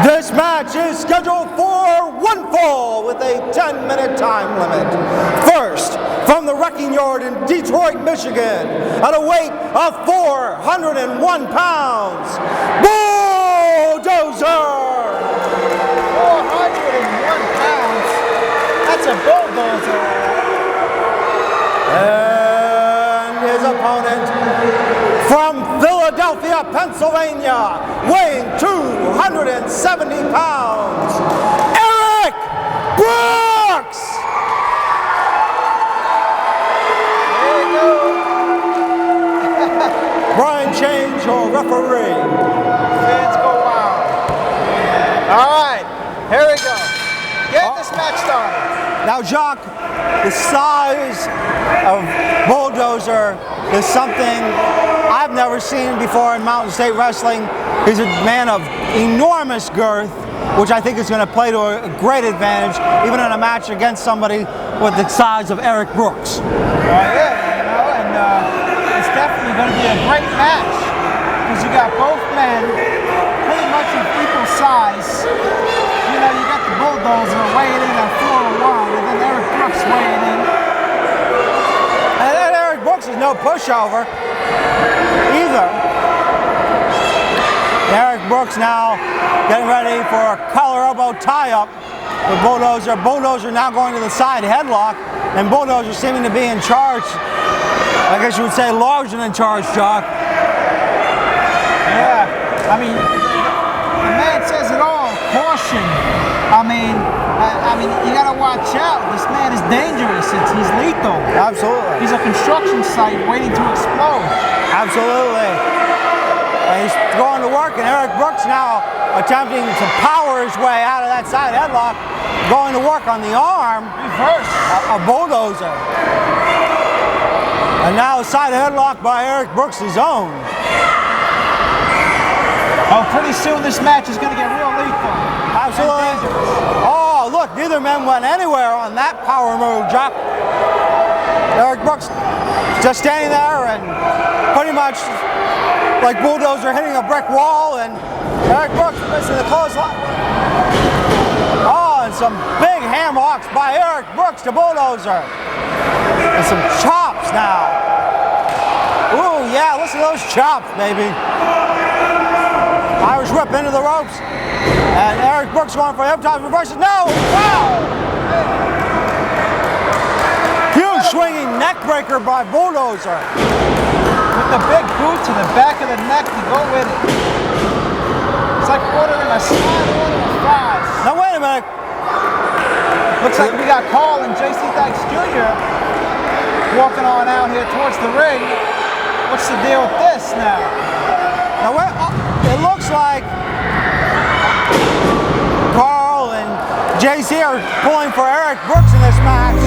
This match is scheduled for one fall with a 10-minute time limit. First, from the Wrecking Yard in Detroit, Michigan, at a weight of 401 pounds, Bulldozer! 401 pounds? That's a bulldozer. And his opponent, from Philadelphia, Pennsylvania, weighing 270 pounds, Eric Brooks! There you go. Brian Chains, your referee. Fans go wild. All right, here we go. Get this match started. Now, Jacques, the size of Bulldozer is something I've never seen before in Mountain State Wrestling. He's a man of enormous girth, which I think is going to play to a great advantage, even in a match against somebody with the size of Eric Brooks. It's definitely going to be a great match because you got both men pretty much of equal size. You know, you got the Bulldozer weighing in at 401, and then Eric Brooks weighing in. And then Eric Brooks is no pushover either. Eric Brooks now getting ready for a collar elbow tie-up with Bulldozer. Bulldozer now going to the side headlock, and Bulldozer seeming to be in charge. I guess you would say larger than charge, Jock. Yeah, I mean, the man says it all. Caution. I mean, you gotta watch out. This man is dangerous. He's lethal. Absolutely. He's a construction site waiting to explode. Absolutely. And he's going to work, and Eric Brooks now attempting to power his way out of that side headlock, going to work on the arm of Bulldozer. And now a side headlock by Eric Brooks' own. Oh, pretty soon this match is going to get real lethal. Absolutely. Oh, look, neither man went anywhere on that power move, Jock. Eric Brooks just standing there and pretty much like Bulldozer hitting a brick wall, and Eric Brooks missing the clothesline. Oh, and some big hamhocks by Eric Brooks to Bulldozer. And some chops now. Ooh, yeah, listen to those chops, baby. Irish whip into the ropes. And Eric Brooks going for hip toss reverses. No! Wow! Huge swinging neck breaker by Bulldozer. With the big boot to the back of the neck to go with it. It's like ordering a slide order of fries. Now, wait a minute. Looks like we got Carl and J.C. Dykes Jr. walking on out here towards the ring. What's the deal with this now? Now, it looks like Carl and JC are pulling for Eric Brooks in this match.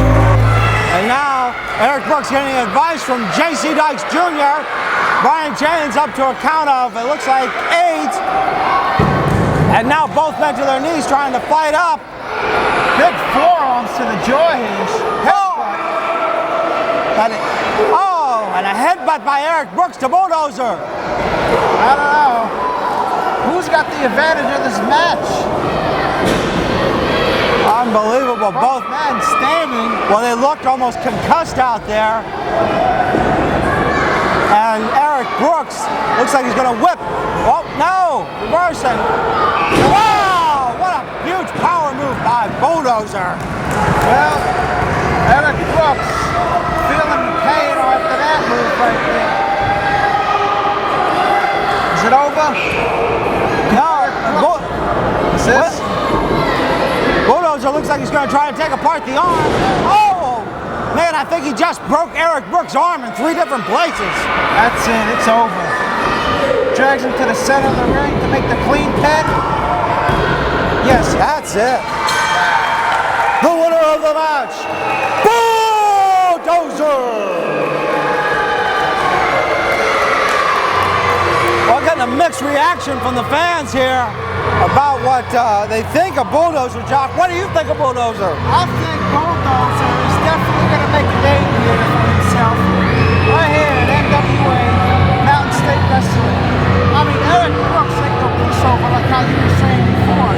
And now Eric Brooks getting advice from JC Dykes Jr. Brian Chains up to a count of, it looks like 8. And now both men to their knees trying to fight up. Big forearms to the jaw hinge. And a headbutt by Eric Brooks to Bulldozer. I don't know. Who's got the advantage of this match? Unbelievable. Both men standing. Well, they looked almost concussed out there. And Eric Brooks looks like he's going to whip. Oh, no. Reversing. Wow. What a huge power move by Bulldozer. Well, Eric Brooks feeling the pain after that move right there. Is it over? No. This? Bulldozer looks like he's going to try to take apart the arm. Oh, man, I think he just broke Eric Brooks' arm in 3 different places. That's it. It's over. Drags him to the center of the ring to make the clean pin. Yes, that's it. The winner of the match, Bulldozer! Well, getting a mixed reaction from the fans here about what they think of Bulldozer. Jock, what do you think of Bulldozer? I think Bulldozer is definitely going to make a name here for himself. Right here at NWA, Mountain State Wrestling. I mean, Eric Brooks ain't no pushover like how you were saying before.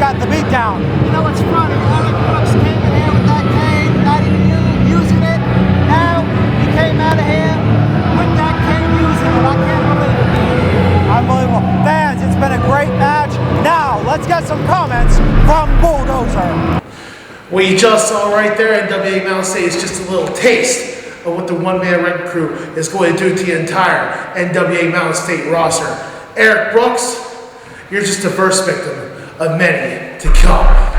got the beat down. You know what's funny? Eric Brooks came in here with that cane, not even using it. Now he came out of here with that cane using it. I can't believe it. Unbelievable. Fans, it's been a great match. Now, let's get some comments from Bulldozer. What you just saw right there in NWA Mountain State is just a little taste of what the one-man wrecking crew is going to do to the entire NWA Mountain State roster. Eric Brooks, you're just the first victim of many to come.